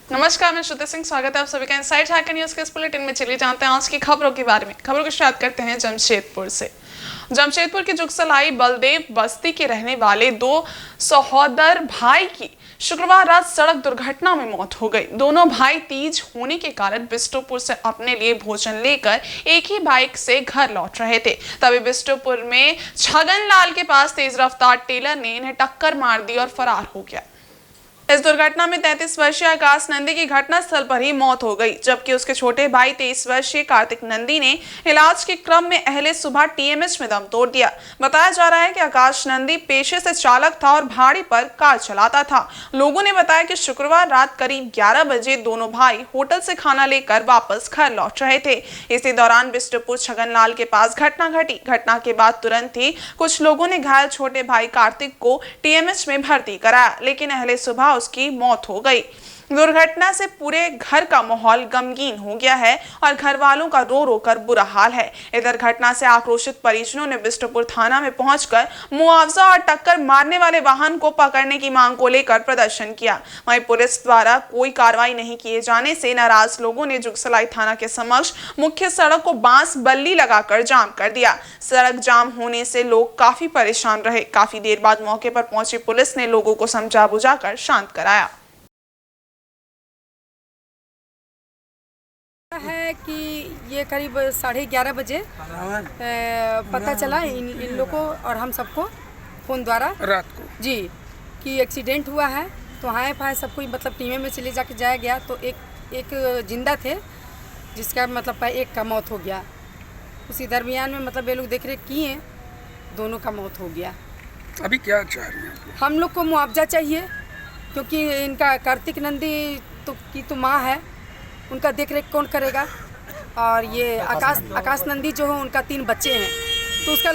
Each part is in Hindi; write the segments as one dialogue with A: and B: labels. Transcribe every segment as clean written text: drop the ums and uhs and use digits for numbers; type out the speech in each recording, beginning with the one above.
A: नमस्कार, मैं श्रुति सिंह। स्वागत है आप सभी का इनसाइड झारखंड न्यूज के इस बुलेटिन में। चलिए जानते हैं आज की खबरों के बारे में। खबरों को शुरुआत करते हैं जमशेदपुर से। जमशेदपुर के जुगसलाई बलदेव बस्ती के रहने वाले दो सहोदर भाई की शुक्रवार रात सड़क दुर्घटना में मौत हो गई। दोनों भाई तीज होने के कारण बिष्टुपुर से अपने लिए भोजन लेकर एक ही बाइक से घर लौट रहे थे। तभी बिष्टुपुर में छगन लाल के पास तेज रफ्तार टेलर ने इन्हें टक्कर मार दी और फरार हो गया। इस दुर्घटना में 33 वर्षीय आकाश नंदी की घटनास्थल पर ही मौत हो गई, जबकि उसके छोटे भाई 23 वर्षीय कार्तिक नंदी ने इलाज के क्रम में अहले सुबह टीएमएच में दम तोड़ दिया। बताया जा रहा है कि आकाश नंदी पेशे से चालक था और भाड़े पर कार चलाता था। लोगों ने बताया कि शुक्रवार रात करीब 11 बजे दोनों भाई होटल से खाना लेकर वापस घर लौट रहे थे। इसी दौरान बिष्टुपुर छगनलाल के पास घटना घटी। घटना के बाद तुरंत ही कुछ लोगों ने घायल छोटे भाई कार्तिक को टीएमएच में भर्ती कराया, लेकिन अहले सुबह उसकी मौत हो गई। दुर्घटना से पूरे घर का माहौल गमगीन हो गया है और घर वालों का रो रो कर बुरा हाल है। इधर घटना से आक्रोशित परिजनों ने बिष्टुपुर थाना में पहुंचकर मुआवजा और टक्कर मारने वाले वाहन को पकड़ने की मांग को लेकर प्रदर्शन किया। वहीं पुलिस द्वारा कोई कार्रवाई नहीं किए जाने से नाराज लोगों ने जुगसलाई थाना के समक्ष मुख्य सड़क को बांस बल्ली लगाकर जाम कर दिया। सड़क जाम होने से लोग काफी परेशान रहे। काफी देर बाद मौके पर पहुंची पुलिस ने लोगों को समझा बुझाकर शांत कराया।
B: है कि ये करीब 11:30 बजे पता चला इन लोगों को और हम सबको फ़ोन द्वारा
C: रात को
B: जी कि एक्सीडेंट हुआ है। तो हाय फाय सब कोई मतलब टीमें में चले जाके जाया गया तो एक जिंदा थे जिसका मतलब एक का मौत हो गया। उसी दरमियान में मतलब ये लोग देख रेख किए, दोनों का मौत हो गया।
C: अभी क्या चाह रही हैं?
B: हम लोग को मुआवजा चाहिए क्योंकि इनका कार्तिक नंदी की तो माँ है, उनका देख रेख कौन करेगा। और ये आकाश नंदी जो है उनका 3 बच्चे हैं, तो उसका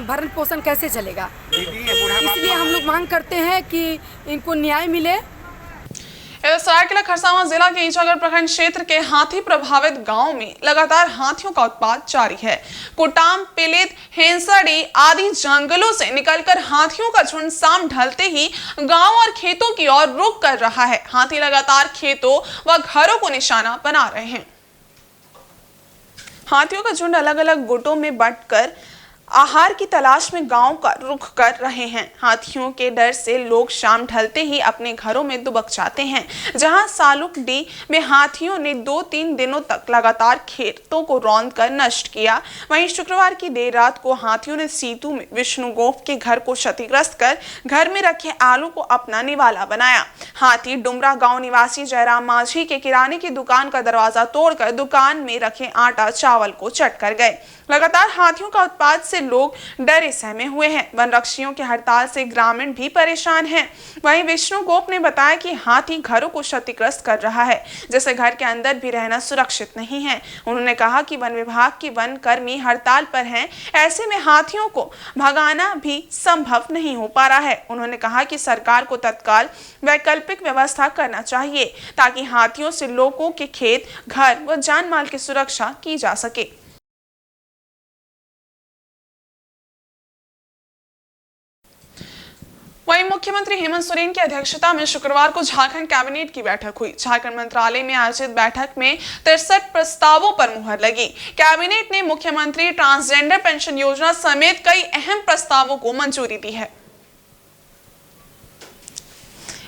B: भरण पोषण कैसे चलेगा। इसलिए हम लोग मांग करते हैं कि इनको न्याय मिले।
A: सरायकेला खरसावां जिला के ईचागढ़ प्रखंड क्षेत्र के हाथी प्रभावित गांव में लगातार हाथियों का उत्पात जारी है। कोटाम, पिलित, हेंसड़ी आदि जंगलों से निकलकर हाथियों का झुंड शाम ढलते ही गांव और खेतों की ओर रुख कर रहा है। हाथी लगातार खेतों व घरों को निशाना बना रहे हैं। हाथियों का झुंड अलग अलग गुटों में बंटकर आहार की तलाश में गांव का रुख कर रहे हैं। हाथियों के डर से लोग शाम ढलते ही अपने घरों में दुबक जाते हैं। जहां सालुकडी में हाथियों ने 2-3 दिनों तक लगातार खेतों को रौंद कर नष्ट किया, वहीं शुक्रवार की देर रात को हाथियों ने सीतू में विष्णु गोप के घर को क्षतिग्रस्त कर घर में रखे आलू को अपना निवाला बनाया। हाथी डुमरा गांव निवासी जयराम माझी के किराने की दुकान का दरवाजा तोड़कर दुकान में रखे आटा चावल को चट कर गए। लगातार हाथियों का उत्पात से लोग डरे सहमे हुए हैं। वन रक्षियों की हड़ताल से ग्रामीण भी परेशान हैं। वहीं विष्णु गोप ने बताया कि हाथी घरों को क्षतिग्रस्त कर रहा है, जैसे घर के अंदर भी रहना सुरक्षित नहीं है। उन्होंने कहा कि वन विभाग की वन कर्मी हड़ताल पर हैं, ऐसे में हाथियों को भगाना भी संभव नहीं हो पा रहा है। उन्होंने कहा कि सरकार को तत्काल वैकल्पिक व्यवस्था करना चाहिए ताकि हाथियों से लोगों के खेत, घर व जान माल की सुरक्षा की जा सके। वहीं मुख्यमंत्री हेमंत सोरेन की अध्यक्षता में शुक्रवार को झारखंड कैबिनेट की बैठक हुई। झारखंड मंत्रालय में आयोजित बैठक में 63 प्रस्तावों पर मुहर लगी। कैबिनेट ने मुख्यमंत्री ट्रांसजेंडर पेंशन योजना समेत कई अहम प्रस्तावों को मंजूरी दी है।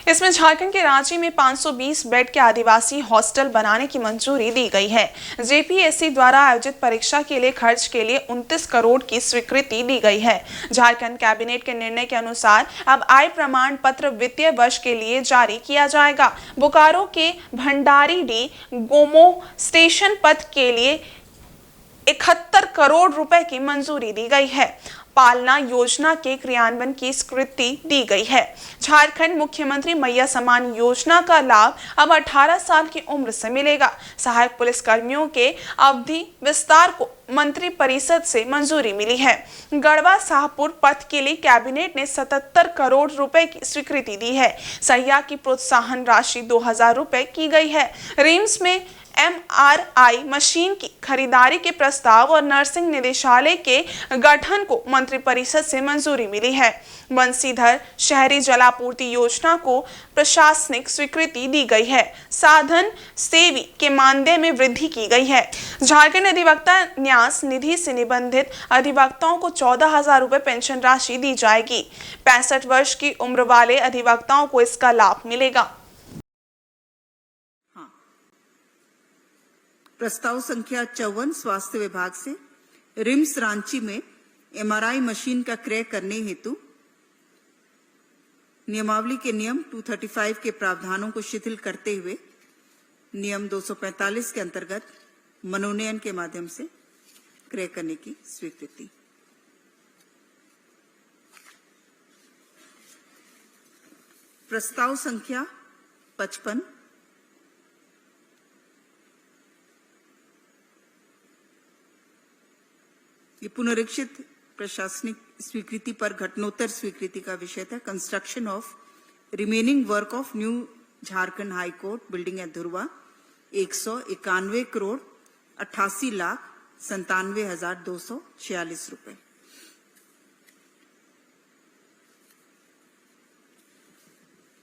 A: इसमें झारखंड के रांची में 520 बेड के आदिवासी हॉस्टल बनाने की मंजूरी दी गई है। जेपीएससी द्वारा आयोजित परीक्षा के लिए खर्च के लिए 29 करोड़ की स्वीकृति दी गई है। झारखंड कैबिनेट के निर्णय के अनुसार अब आय प्रमाण पत्र वित्तीय वर्ष के लिए जारी किया जाएगा। बोकारो के भंडारीडी गोमो स्टेशन पथ के लिए 71 करोड़ रुपए की मंजूरी दी गई है। पालना योजना के क्रियान्वयन की स्वीकृति दी गई है। झारखंड मुख्यमंत्री मैया सम्मान योजना का लाभ अब 18 साल की उम्र से मिलेगा। सहायक पुलिस कर्मियों के अवधि विस्तार को मंत्री परिषद से मंजूरी मिली है। गढ़वा शाहपुर पथ के लिए कैबिनेट ने 77 करोड़ रुपए की स्वीकृति दी है। सहिया की प्रोत्साहन राशि 2000 रुपए की गई है। रिम्स में MRI मशीन की खरीदारी के प्रस्ताव और नर्सिंग निदेशालय के गठन को मंत्रिपरिषद से मंजूरी मिली है। बंसीधर शहरी जलापूर्ति योजना को प्रशासनिक स्वीकृति दी गई है। साधन सेवी के मानदेय में वृद्धि की गई है। झारखंड अधिवक्ता न्यास निधि से निबंधित अधिवक्ताओं को 14,000 रुपए पेंशन राशि दी जाएगी। 65 वर्ष की उम्र वाले अधिवक्ताओं को इसका लाभ मिलेगा।
D: प्रस्ताव संख्या 54 स्वास्थ्य विभाग से रिम्स रांची में MRI मशीन का क्रय करने हेतु नियमावली के नियम 235 के प्रावधानों को शिथिल करते हुए नियम 245 के अंतर्गत मनोनयन के माध्यम से क्रय करने की स्वीकृति। प्रस्ताव संख्या 55 ये पुनरीक्षित प्रशासनिक स्वीकृति पर घटनोत्तर स्वीकृति का विषय था। Construction of remaining work of new Jharkhand high court building at Dhurwa 191 crore 88,97,246 रुपए।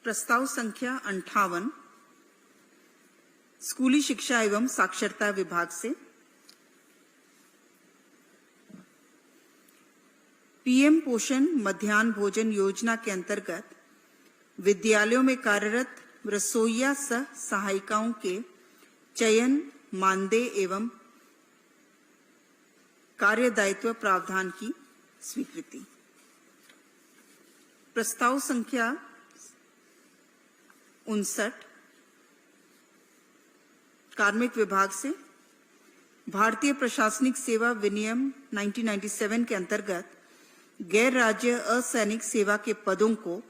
D: प्रस्ताव संख्या 58 स्कूली शिक्षा एवं साक्षरता विभाग से PM पोषण मध्याह्न भोजन योजना के अंतर्गत विद्यालयों में कार्यरत रसोइया सह सहायिकाओं के चयन मानदेय एवं कार्यदायित्व प्रावधान की स्वीकृति। प्रस्ताव संख्या 59 कार्मिक विभाग से भारतीय प्रशासनिक सेवा विनियम 1997 के अंतर्गत गैर राज्य असैनिक सेवा के पदों को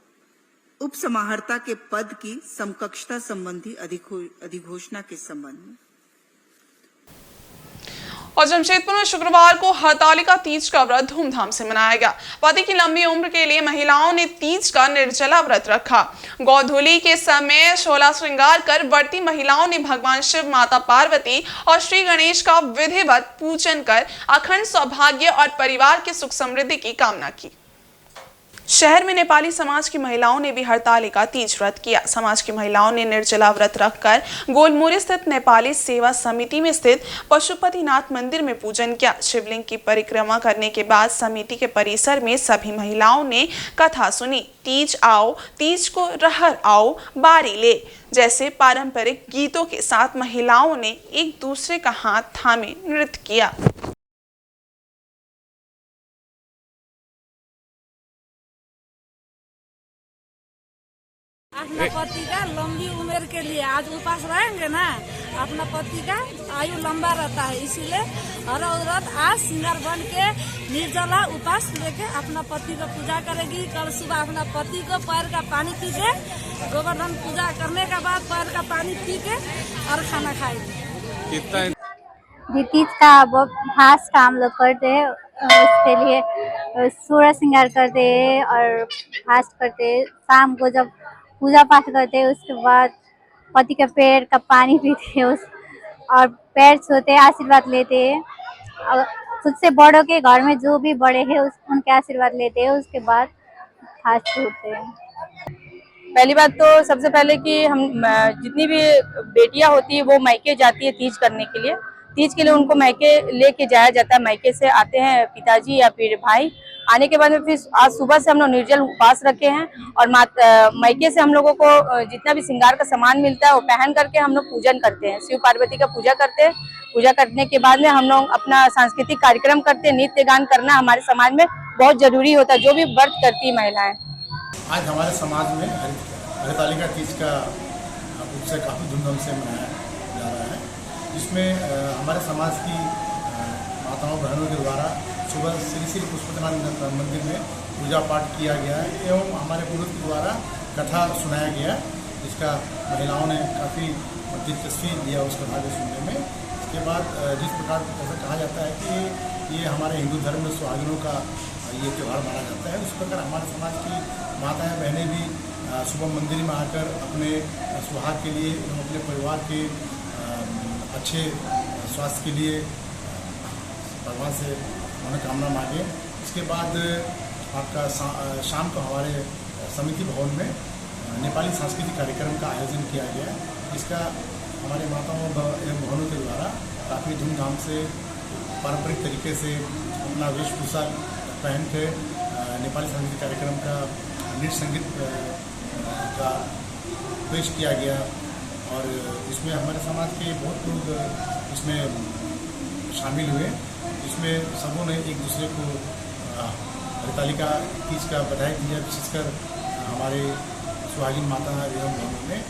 D: उप समाहर्ता के पद की समकक्षता संबंधी अधिघोषणा के संबंध में।
A: और जमशेदपुर में शुक्रवार को हरतालिका तीज का व्रत धूमधाम से मनाया गया। पति की लंबी उम्र के लिए महिलाओं ने तीज का निर्जला व्रत रखा। गोधूली के समय 16 श्रृंगार कर व्रती महिलाओं ने भगवान शिव, माता पार्वती और श्री गणेश का विधिवत पूजन कर अखंड सौभाग्य और परिवार की सुख समृद्धि की कामना की। शहर में नेपाली समाज की महिलाओं ने भी हरतालिका तीज व्रत किया। समाज की महिलाओं ने निर्जला व्रत रखकर गोलमुरी स्थित नेपाली सेवा समिति में स्थित पशुपतिनाथ मंदिर में पूजन किया। शिवलिंग की परिक्रमा करने के बाद समिति के परिसर में सभी महिलाओं ने कथा सुनी। तीज आओ, तीज को रहर आओ, बारी ले जैसे पारंपरिक गीतों के साथ महिलाओं ने एक दूसरे का हाथ थामे नृत्य किया।
E: अपना पति का लंबी उम्र के लिए आज उपास रहेंगे ना, अपना पति का आयु लंबा रहता है, इसीलिए हर औरत आज श्रृंगार बन के निर्जला उपास लेके अपना पति का पूजा करेगी। कल सुबह अपना पति को पैर का पानी पी के गोवर्धन पूजा करने के बाद पैर का पानी पी के और खाना खाएगी।
F: तीज का खास काम लोग करते हैं, उसके लिए सूर्य श्रृंगार करते हैं और फास्ट करते हैं। शाम को जब पूजा पाठ करते हैं उसके बाद पति के पैर का पानी पीते हैं और पैर छूते हैं, आशीर्वाद लेते हैं। और खुद से बड़ों के घर में जो भी बड़े हैं उनके आशीर्वाद लेते हैं। उसके बाद फास्ट छूटते हैं।
G: पहली बात तो सबसे पहले कि हम जितनी भी बेटियां होती है वो मायके जाती है तीज करने के लिए। तीज के लिए उनको मायके लेके जाया जाता है। मायके से आते हैं पिताजी या फिर भाई। आने के बाद में फिर आज सुबह से हम लोग निर्जल उपवास रखे हैं और मायके से हम लोगों को जितना भी श्रृंगार का सामान मिलता है वो पहन करके हम लोग पूजन करते हैं। शिव पार्वती का पूजा करते हैं। पूजा करने के बाद में हम लोग अपना सांस्कृतिक कार्यक्रम करते हैं। नृत्य गान करना हमारे समाज में बहुत जरूरी होता है, जो भी व्रत करती है महिलाएं।
H: आज हमारे समाज में हरतालिका तीज का उत्सव काफ़ी धूमधाम से मनाया जा रहा है, जिसमें हमारे समाज की माताओं बहनों के द्वारा सुबह श्री श्री पुष्पतिनाथ मंदिर में पूजा पाठ किया गया है एवं हमारे पुरुष के द्वारा कथा सुनाया गया, जिसका महिलाओं ने काफ़ी दिलचस्पी दिया उस कथा को सुनने में। इसके बाद जिस प्रकार ऐसा कहा जाता है कि ये हमारे हिंदू धर्म में सुहागिनों का ये त्यौहार माना जाता है, उस प्रकार हमारे समाज की माताएं बहनें भी सुबह मंदिर में आकर अपने सुहाग के लिए एवं अपने परिवार के अच्छे स्वास्थ्य के लिए भगवान से मनोकामना मांगे। इसके बाद आपका शाम को हमारे समिति भवन में नेपाली सांस्कृतिक कार्यक्रम का आयोजन किया गया। इसका हमारे माताओं एवं बहनों के द्वारा काफ़ी धूमधाम से पारंपरिक तरीके से अपना वेशभूषा पहन के नेपाली सांस्कृतिक कार्यक्रम का नृत्य संगीत का पेश किया गया और इसमें हमारे समाज के बहुत लोग इसमें शामिल हुए। इसमें सबों ने एक दूसरे को हरितालिका तीज का बधाई दिया, विशेषकर हमारे सुहागिन माता एवं बहनों ने।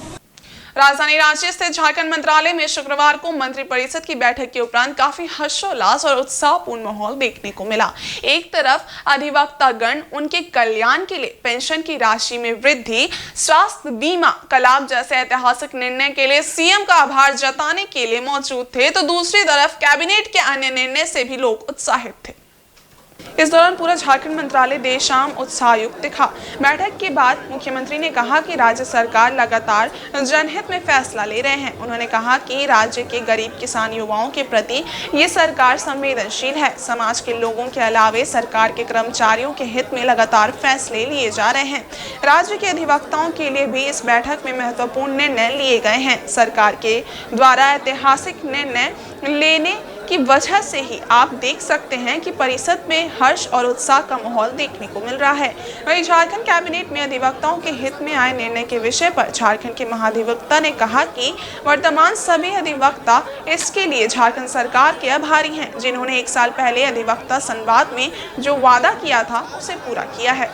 A: राजधानी रांची स्थित झारखंड मंत्रालय में शुक्रवार को मंत्रिपरिषद की बैठक के उपरांत काफी हर्षोल्लास और उत्साहपूर्ण माहौल देखने को मिला। एक तरफ अधिवक्तागण उनके कल्याण के लिए पेंशन की राशि में वृद्धि, स्वास्थ्य बीमा का लाभ जैसे ऐतिहासिक निर्णय के लिए सीएम का आभार जताने के लिए मौजूद थे, तो दूसरी तरफ कैबिनेट के अन्य निर्णय से भी लोग उत्साहित थे। इस दौरान पूरा झारखंड मंत्रालय देर शाम उत्साहयुक्त दिखा। बैठक के बाद मुख्यमंत्री ने कहा कि राज्य सरकार लगातार जनहित में फैसला ले रहे हैं। उन्होंने कहा कि राज्य के गरीब किसान युवाओं के प्रति ये सरकार संवेदनशील है। समाज के लोगों के अलावे सरकार के कर्मचारियों के हित में लगातार फैसले लिए जा रहे हैं। राज्य के अधिवक्ताओं के लिए भी इस बैठक में महत्वपूर्ण निर्णय लिए गए हैं। सरकार के द्वारा ऐतिहासिक निर्णय लेने की वजह से ही आप देख सकते हैं कि परिषद में हर्ष और उत्साह का माहौल देखने को मिल रहा है। वहीं झारखंड कैबिनेट में अधिवक्ताओं के हित में आए निर्णय के विषय पर झारखंड के महाधिवक्ता ने कहा कि वर्तमान सभी अधिवक्ता इसके लिए झारखंड सरकार के आभारी हैं, जिन्होंने 1 साल पहले अधिवक्ता संवाद में जो वादा किया था उसे पूरा किया है।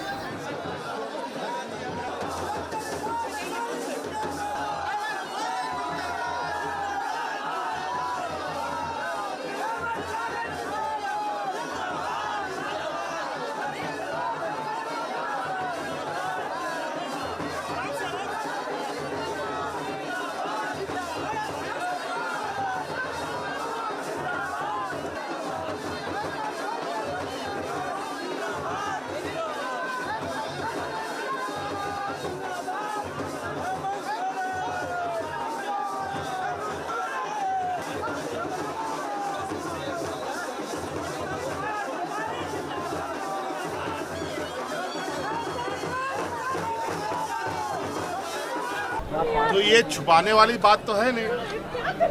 I: तो ये छुपाने वाली बात तो है नहीं,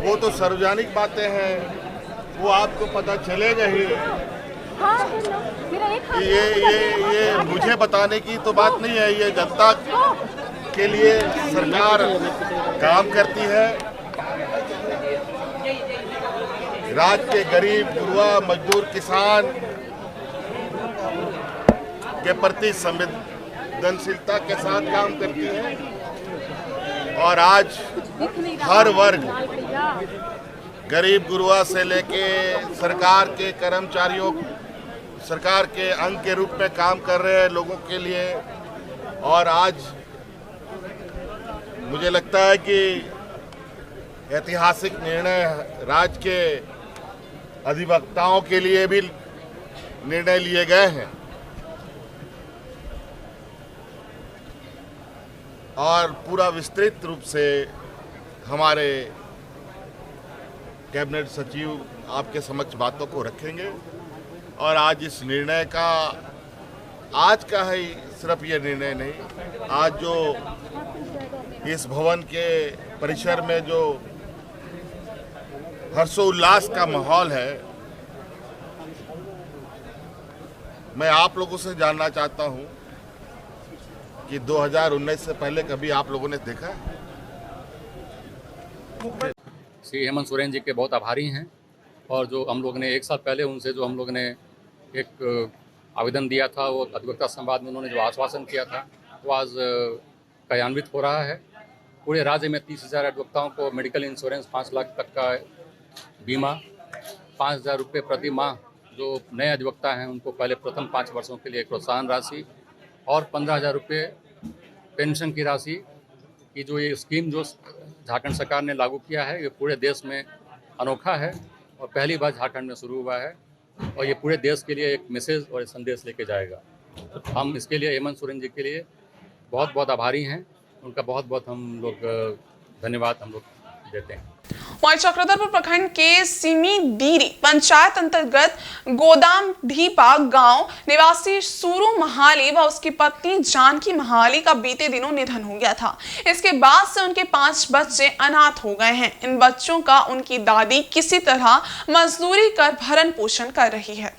I: वो तो सार्वजनिक बातें हैं, वो आपको पता चलेगा ही। ये मुझे बताने की तो बात नहीं है, ये जनता के लिए सरकार काम करती है। राज्य के गरीब, गुरुआ, मजदूर, किसान के प्रति संवेदनशीलता के साथ काम करती है और आज हर वर्ग, गरीब गुरुआ से लेके सरकार के कर्मचारियों, सरकार के अंग के रूप में काम कर रहे हैं लोगों के लिए। और आज मुझे लगता है कि ऐतिहासिक निर्णय राज्य के अधिवक्ताओं के लिए भी निर्णय लिए गए हैं और पूरा विस्तृत रूप से हमारे कैबिनेट सचिव आपके समक्ष बातों को रखेंगे। और आज इस निर्णय का, आज का है सिर्फ ये निर्णय नहीं, आज जो इस भवन के परिसर में जो हर्षोल्लास का माहौल है, मैं आप लोगों से जानना चाहता हूं कि 2019 से पहले कभी आप लोगों ने देखा है?
J: श्री हेमंत सोरेन जी के बहुत आभारी हैं। और जो हम लोग ने 1 साल पहले उनसे जो हम लोग ने एक आवेदन दिया था, वो अधिवक्ता संवाद में उन्होंने जो आश्वासन किया था, वो आज कार्यान्वित हो रहा है। पूरे राज्य में 30,000 अधिवक्ताओं को मेडिकल इंश्योरेंस, 5 लाख तक का बीमा, 5,000 रुपये प्रति माह जो नए अधिवक्ता हैं उनको पहले प्रथम 5 वर्षों के लिए प्रोत्साहन राशि और 15,000 रुपये पेंशन की राशि की जो ये स्कीम जो झारखंड सरकार ने लागू किया है, ये पूरे देश में अनोखा है और पहली बार झारखंड में शुरू हुआ है और ये पूरे देश के लिए एक मैसेज और एक संदेश लेके जाएगा। हम इसके लिए हेमंत सोरेन जी के लिए बहुत बहुत आभारी हैं। उनका बहुत बहुत हम लोग धन्यवाद हम लोग देते हैं।
A: वहीं चक्रधरपुर प्रखंड के सिमीडीरी पंचायत अंतर्गत गोदाम ढीपा गांव निवासी सूरू महाली व उसकी पत्नी जानकी महाली का बीते दिनों निधन हो गया था। इसके बाद से उनके 5 बच्चे अनाथ हो गए हैं। इन बच्चों का उनकी दादी किसी तरह मजदूरी कर भरण पोषण कर रही है।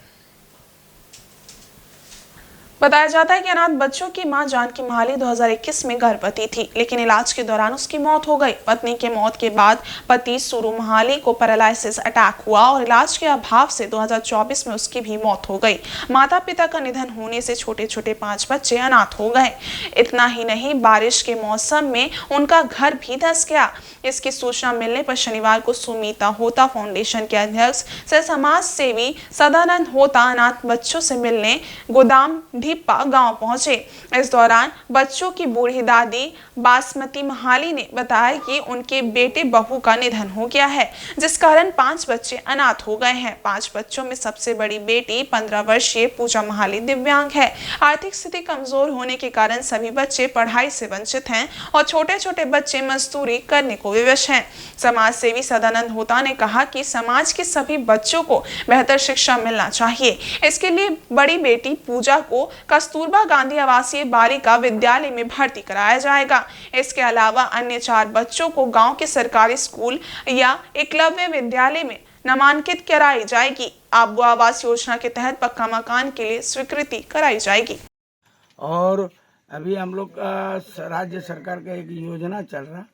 A: बताया जाता है कि अनाथ बच्चों की मां जानकी महाली 2021 में गर्भवती थी, लेकिन इलाज के दौरान उसकी मौत हो गई। पत्नी के मौत के बाद पति सूरू महाली को पैरालिसिस अटैक हुआ और इलाज के अभाव से 2024 में उसकी भी मौत हो गई। माता पिता का निधन होने से छोटे छोटे 5 बच्चे अनाथ हो गए। इतना ही नहीं, बारिश के मौसम में उनका घर भी धंस गया। इसकी सूचना मिलने पर शनिवार को सुमिता होता फाउंडेशन के अध्यक्ष सह समाज सेवी सदानंद होता अनाथ बच्चों से मिलने गोदाम ढीपा गांव पहुंचे। इस दौरान बच्चों की बूढ़ी दादी बासमती महाली ने बताया कि उनके बेटे बहू का निधन हो गया है, जिस कारण 5 बच्चे अनाथ हो गए हैं। 5 बच्चों में सबसे बड़ी बेटी 15 वर्षीय पूजा महाली दिव्यांग है। आर्थिक स्थिति कमजोर होने के कारण सभी बच्चे पढ़ाई से वंचित हैं और छोटे छोटे बच्चे मजदूरी करने को विवश हैं। समाज सेवी सदानंद होता ने कहा कि समाज के सभी बच्चों को बेहतर शिक्षा मिलना चाहिए। इसके लिए बड़ी बेटी पूजा को कस्तूरबा गांधी आवासीय बालिका विद्यालय में भर्ती कराया जाएगा। इसके अलावा अन्य 4 बच्चों को गांव के सरकारी स्कूल या एकलव्य विद्यालय में नामांकित कराई जाएगी। आबू आवास योजना के तहत पक्का मकान के लिए स्वीकृति कराई जाएगी।
C: और अभी हम लोग का राज्य सरकार का एक योजना चल रहा,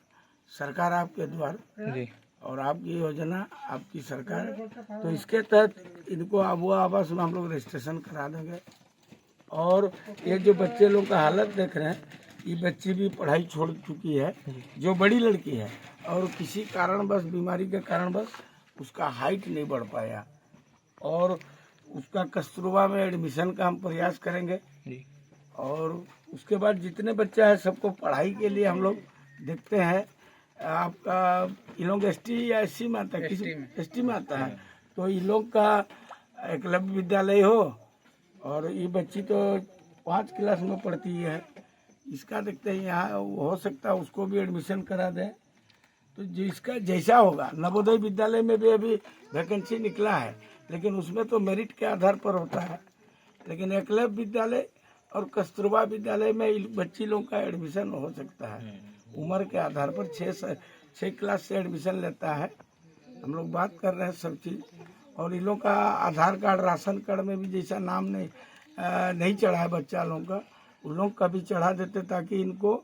C: सरकार आपके द्वारा जी, और आपकी योजना आपकी सरकार, तो इसके तहत इनको आबू आवास में हम लोग रजिस्ट्रेशन करा देंगे। और ये जो बच्चे लोग का हालत देख रहे हैं, ये बच्ची भी पढ़ाई छोड़ चुकी है, जो बड़ी लड़की है, और किसी कारणवश बीमारी के कारणवश उसका हाइट नहीं बढ़ पाया, और उसका कस्तूरबा में एडमिशन का हम प्रयास करेंगे। और उसके बाद जितने बच्चे हैं सबको पढ़ाई के लिए हम लोग देखते हैं। आपका ये लोग ST या SC में आता है, ST में आता है, तो ये लोग का एकलव्य विद्यालय हो, और ये बच्ची तो 5 क्लास में पढ़ती है, इसका देखते हैं यहाँ हो सकता है उसको भी एडमिशन करा दें। तो जिसका जैसा होगा, नवोदय विद्यालय में भी अभी वैकेंसी निकला है, लेकिन उसमें तो मेरिट के आधार पर होता है, लेकिन एकलव्य विद्यालय और कस्तूरबा विद्यालय में बच्ची लोग का एडमिशन हो सकता है। उम्र के आधार पर 6 क्लास से एडमिशन लेता है। हम लोग बात कर रहे हैं सब चीज़। और इन लोग का आधार कार्ड, राशन कार्ड में भी जैसा नाम नहीं चढ़ा है बच्चा लोगों का, उन लोग का भी चढ़ा देते ताकि इनको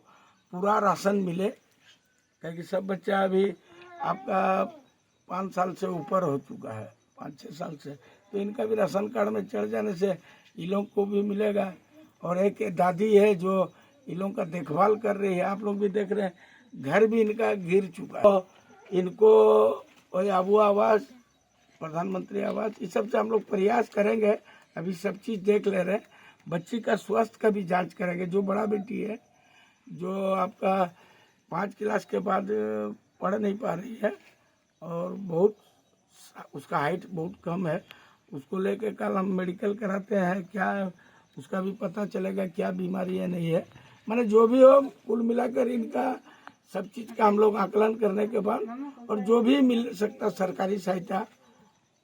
C: पूरा राशन मिले। क्योंकि सब बच्चा अभी आपका 5 साल से ऊपर हो चुका है, 5-6 साल से, तो इनका भी राशन कार्ड में चढ़ जाने से इन लोग को भी मिलेगा। और एक दादी है जो इन लोगों का देखभाल कर रही है, आप लोग भी देख रहे हैं, घर भी इनका गिर चुका है। तो इनको वही आबू आवास, प्रधानमंत्री आवास, इस सब से हम लोग प्रयास करेंगे। अभी सब चीज़ देख ले रहे हैं। बच्ची का स्वास्थ्य का भी जांच करेंगे। जो बड़ा बेटी है, जो आपका 5 क्लास के बाद पढ़ नहीं पा रही है और बहुत उसका हाइट बहुत कम है, उसको लेके कल हम मेडिकल कराते हैं, क्या उसका भी पता चलेगा क्या बीमारी है नहीं है। माने जो भी हो, कुल मिलाकर इनका सब चीज़ का हम लोग आकलन करने के बाद, और जो भी मिल सकता सरकारी सहायता,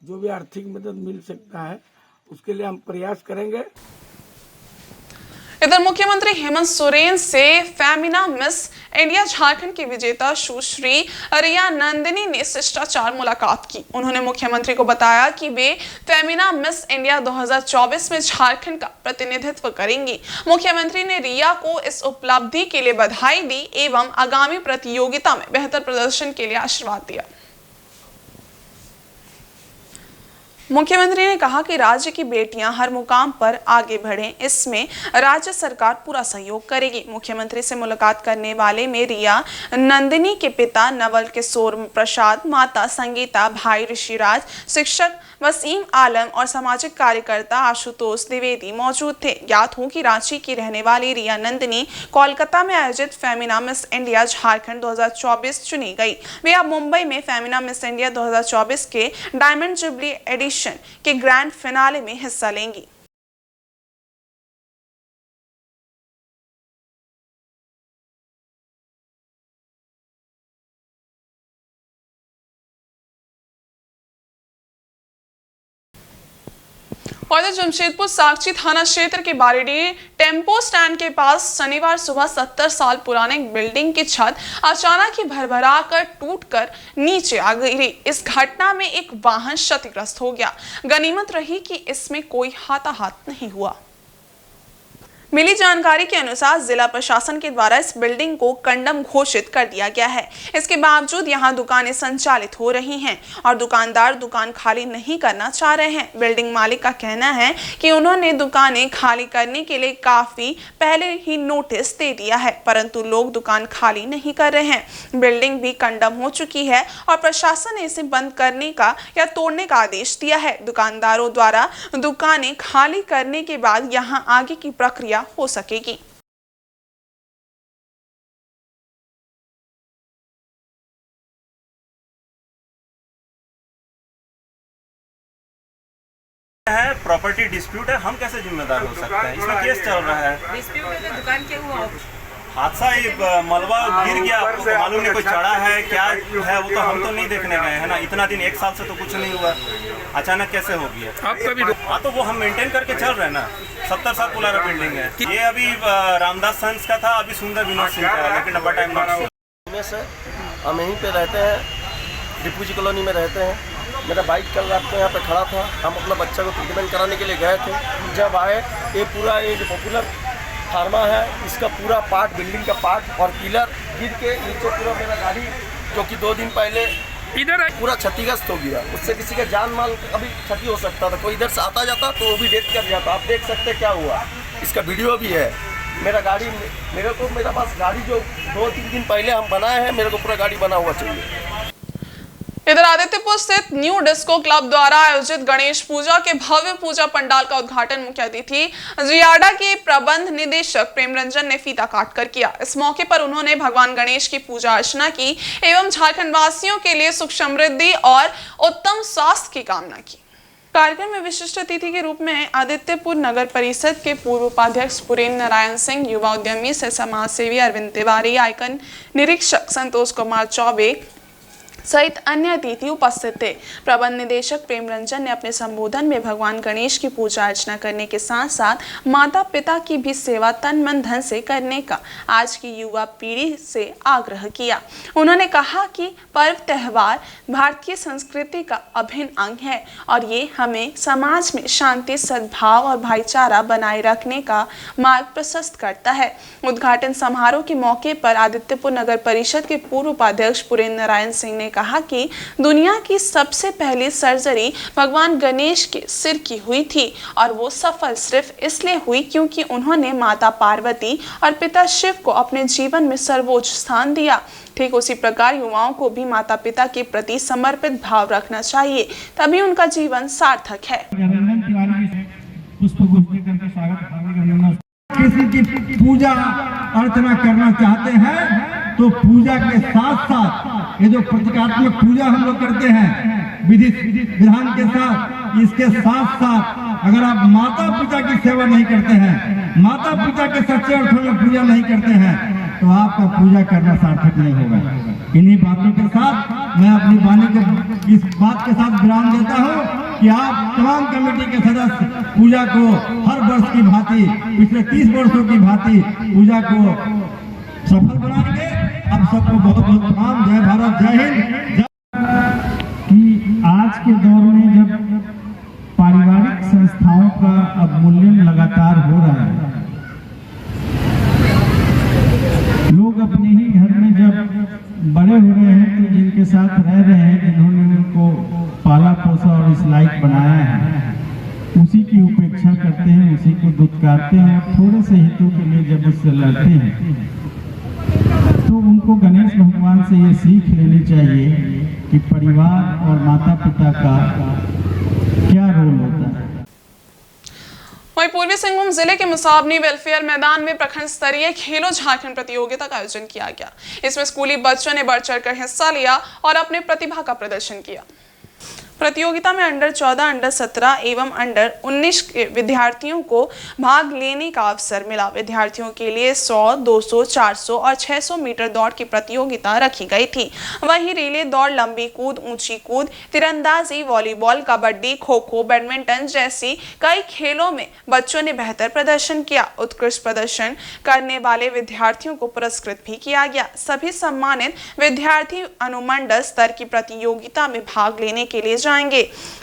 C: जो भी आर्थिक मदद मिल सकता है, उसके लिए हम प्रयास करेंगे।
A: इधर मुख्यमंत्री हेमंत सोरेन से फेमिना मिस इंडिया झारखंड की विजेता सुश्री रिया नंदिनी ने शिष्टाचार मुलाकात की। उन्होंने मुख्यमंत्री को बताया कि वे फेमिना मिस इंडिया 2024 में झारखंड का प्रतिनिधित्व करेंगी। मुख्यमंत्री ने रिया को इस उपलब्धि के लिए बधाई दी एवं आगामी प्रतियोगिता में बेहतर प्रदर्शन के लिए आशीर्वाद दिया। मुख्यमंत्री ने कहा कि राज्य की बेटियां हर मुकाम पर आगे बढ़ें, इसमें राज्य सरकार पूरा सहयोग करेगी। मुख्यमंत्री से मुलाकात करने वाले में रिया नंदिनी के पिता नवल किशोर प्रसाद, माता संगीता, भाई ऋषिराज, शिक्षक वसीम आलम और सामाजिक कार्यकर्ता आशुतोष द्विवेदी मौजूद थे। ज्ञात हो कि रांची की रहने वाली रिया नंदिनी कोलकाता में आयोजित फेमिना मिस इंडिया झारखंड 2024 चुनी गई। वे अब मुंबई में फेमिना मिस इंडिया 2024 के डायमंड जुबली एडिशन के ग्रैंड फिनाले में हिस्सा लेंगी। और जमशेदपुर सागची थाना क्षेत्र के बारीडीह टेम्पो स्टैंड के पास शनिवार सुबह 70 साल पुराने बिल्डिंग की छत अचानक ही भरभरा कर टूटकर नीचे आ गई। इस घटना में एक वाहन क्षतिग्रस्त हो गया। गनीमत रही कि इसमें कोई हताहत नहीं हुआ। मिली जानकारी के अनुसार जिला प्रशासन के द्वारा इस बिल्डिंग को कंडम घोषित कर दिया गया है। इसके बावजूद यहां दुकानें संचालित हो रही हैं और दुकानदार दुकान खाली नहीं करना चाह रहे हैं। बिल्डिंग मालिक का कहना है कि उन्होंने दुकानें खाली करने के लिए काफी पहले ही नोटिस दे दिया है, परंतु लोग दुकान खाली नहीं कर रहे हैं। बिल्डिंग भी कंडम हो चुकी है और प्रशासन ने इसे बंद करने का या तोड़ने का आदेश दिया है। दुकानदारों द्वारा दुकानें खाली करने के बाद यहां आगे की प्रक्रिया हो सकेगी।
K: है प्रॉपर्टी डिस्प्यूट है, हम कैसे जिम्मेदार हो सकते हैं? इसमें केस चल रहा है।
B: डिस्प्यूट है तो दुकान क्या हुआ?
K: हादसा ये मलबा गिर गया, आपको मालूम नहीं कोई चढ़ा है क्या है, वो तो हम तो नहीं देखने गए हैं ना। इतना दिन 1 साल से तो कुछ नहीं हुआ, अचानक कैसे हो गया? आपका भी हाँ, तो वो हम मेंटेन करके चल रहे हैं ना। 70 साल पुराना बिल्डिंग है ये। अभी रामदास संस का था, अभी सुंदर विनोद सिंह का, लेकिन नंबर टाइम
L: में से हम यहीं पे रहते हैं, डिपूजी कॉलोनी में रहते हैं। मेरा बाइक कल रात को यहाँ पे खड़ा था, हम अपना बच्चा को ट्रीटमेंट कराने के लिए गए थे। जब आए ये पूरा ये जो पॉपुलर फार्मा है, इसका पूरा पार्ट, बिल्डिंग का पार्ट और पिलर गिर के नीचे पूरा मेरा गाड़ी, जो कि 2 दिन पहले इधर पूरा क्षतिग्रस्त हो गया। उससे किसी का जान माल अभी क्षति हो सकता था। कोई इधर से आता जाता तो वो भी डेथ कर जाता। आप देख सकते क्या हुआ, इसका वीडियो भी है। मेरा गाड़ी, मेरा पास गाड़ी जो 2-3 दिन पहले हम बनाए हैं, मेरे को पूरा गाड़ी बना हुआ चाहिए।
A: इधर आदित्यपुर स्थित न्यू डिस्को क्लब द्वारा आयोजित गणेश पूजा के भव्य पूजा पंडाल का उद्घाटन मुख्य अतिथि जियाडा के प्रबंध निदेशक प्रेम रंजन ने फीता काट कर किया। इस मौके पर उन्होंने भगवान गणेश की पूजा अर्चना की एवं झारखंड वासियों के लिए सुख समृद्धि और उत्तम स्वास्थ्य की कामना की। कार्यक्रम में विशिष्ट अतिथि के रूप में आदित्यपुर नगर परिषद के पूर्व उपाध्यक्ष पुरेन्द्र नारायण सिंह, युवा उद्यमी से समाज सेवी अरविंद तिवारी, आयकन निरीक्षक संतोष कुमार चौबे सहित अन्य अतिथि उपस्थित थे। प्रबंध निदेशक प्रेम रंजन ने अपने संबोधन में भगवान गणेश की पूजा अर्चना करने के साथ साथ माता पिता की भी सेवा तन मन धन से करने का आज की युवा पीढ़ी से आग्रह किया। उन्होंने कहा कि पर्व त्योहार भारतीय संस्कृति का अभिन्न अंग है और ये हमें समाज में शांति, सद्भाव और भाईचारा बनाए रखने का मार्ग प्रशस्त करता है। उद्घाटन समारोह के मौके पर आदित्यपुर नगर परिषद के पूर्व उपाध्यक्ष पुरेन्द्र नारायण सिंह ने कहा कि दुनिया की सबसे पहली सर्जरी भगवान गणेश के सिर की हुई थी और वो सफल सिर्फ इसलिए हुई क्योंकि उन्होंने माता पार्वती और पिता शिव को अपने जीवन में सर्वोच्च स्थान दिया। ठीक उसी प्रकार युवाओं को भी माता पिता के प्रति समर्पित भाव रखना चाहिए, तभी उनका जीवन सार्थक है।
M: किसी की पूजा अर्चना करना चाहते हैं तो पूजा के साथ साथ ये जो प्रतीकात्मक पूजा हम लोग करते हैं विधि विधान के साथ, इसके साथ साथ अगर आप माता पिता की सेवा नहीं करते हैं, माता पिता के सच्चे अर्थों में पूजा नहीं करते हैं, तो आपका पूजा करना सार्थक नहीं होगा। इन्हीं बातों के साथ मैं अपनी वाणी को इस बात के साथ विराम देता हूँ कि आप तमाम कमेटी के सदस्य पूजा को हर वर्ष की भांति, पिछले 30 वर्षों की भांति पूजा को सफल बनाएंगे। आप सबको बहुत बहुत प्रणाम। जय भारत, जय हिंद। कि आज के दौर में जब पारिवारिक संस्थाओं का अवमूल्यन लगातार हो रहा है, लोग अपने ही घर में जब बड़े हो रहे हैं तो जिनके साथ रह रहे हैं, जिन्होंने उनको पाला पोसा और इस लायक बनाया है, उसी की उपेक्षा करते हैं, उसी को दुत्कारते हैं और थोड़े से हितों के लिए जब उससे लड़ते हैं तो उनको गणेश भगवान से ये सीख लेनी चाहिए कि परिवार और माता पिता का क्या रोल होता है।
A: वहीं पूर्वी सिंहभूम जिले के मुसाबनी वेलफेयर मैदान में प्रखंड स्तरीय खेलो झारखंड प्रतियोगिता का आयोजन किया गया। इसमें स्कूली बच्चों ने बढ़ चढ़कर हिस्सा लिया और अपने प्रतिभा का प्रदर्शन किया। प्रतियोगिता में अंडर 14, अंडर 17 एवं अंडर 19 के विद्यार्थियों को भाग लेने का अवसर मिला। विद्यार्थियों के लिए 100, 200, 400 और 600 मीटर दौड़ की प्रतियोगिता रखी गई थी। वहीं रिले दौड़, लंबी कूद, ऊंची कूद, तीरंदाजी, वॉलीबॉल, कबड्डी, खो खो, बैडमिंटन जैसी कई खेलों में बच्चों ने बेहतर प्रदर्शन किया। उत्कृष्ट प्रदर्शन करने वाले विद्यार्थियों को पुरस्कृत भी किया गया। सभी सम्मानित विद्यार्थी अनुमंडल स्तर की प्रतियोगिता में भाग लेने के लिए जाएंगे।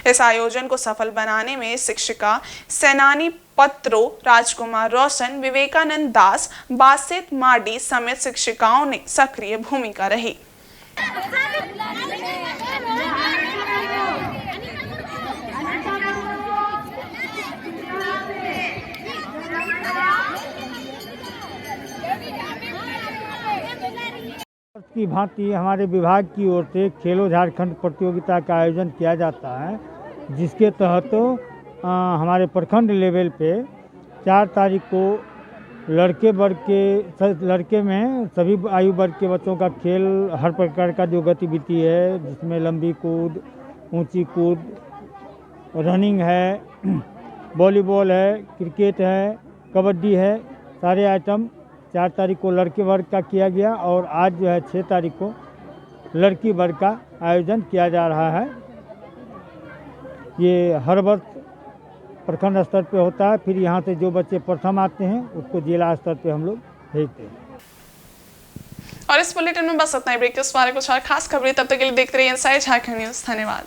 A: इस आयोजन को सफल बनाने में शिक्षिका सेनानी पत्रो, राजकुमार रोशन, विवेकानंद दास, बासित मार्डी समेत शिक्षिकाओं ने सक्रिय भूमिका रही।
N: की भांति हमारे विभाग की ओर से खेलो झारखंड प्रतियोगिता का आयोजन किया जाता है, जिसके तहत हमारे प्रखंड लेवल पे 4 तारीख को लड़के में सभी आयु वर्ग के बच्चों का खेल, हर प्रकार का जो गतिविधि है, जिसमें लंबी कूद, ऊंची कूद, रनिंग है, वॉलीबॉल है, क्रिकेट है, कबड्डी है, सारे आइटम 4 तारीख को लड़के वर्ग का किया गया और आज जो है 6 तारीख को लड़की वर्ग का आयोजन किया जा रहा है। ये हर वर्ष प्रखंड स्तर पे होता है, फिर यहाँ से जो बच्चे प्रथम आते हैं उसको जिला स्तर पे हम लोग भेजते हैं।
A: और इस बुलेटिन में बस इतना ही। ब्रेक के उस बारे कुछ और खास खबरें तब तक के लिए देखते रहिए इनसाइड झारखंड न्यूज़। धन्यवाद।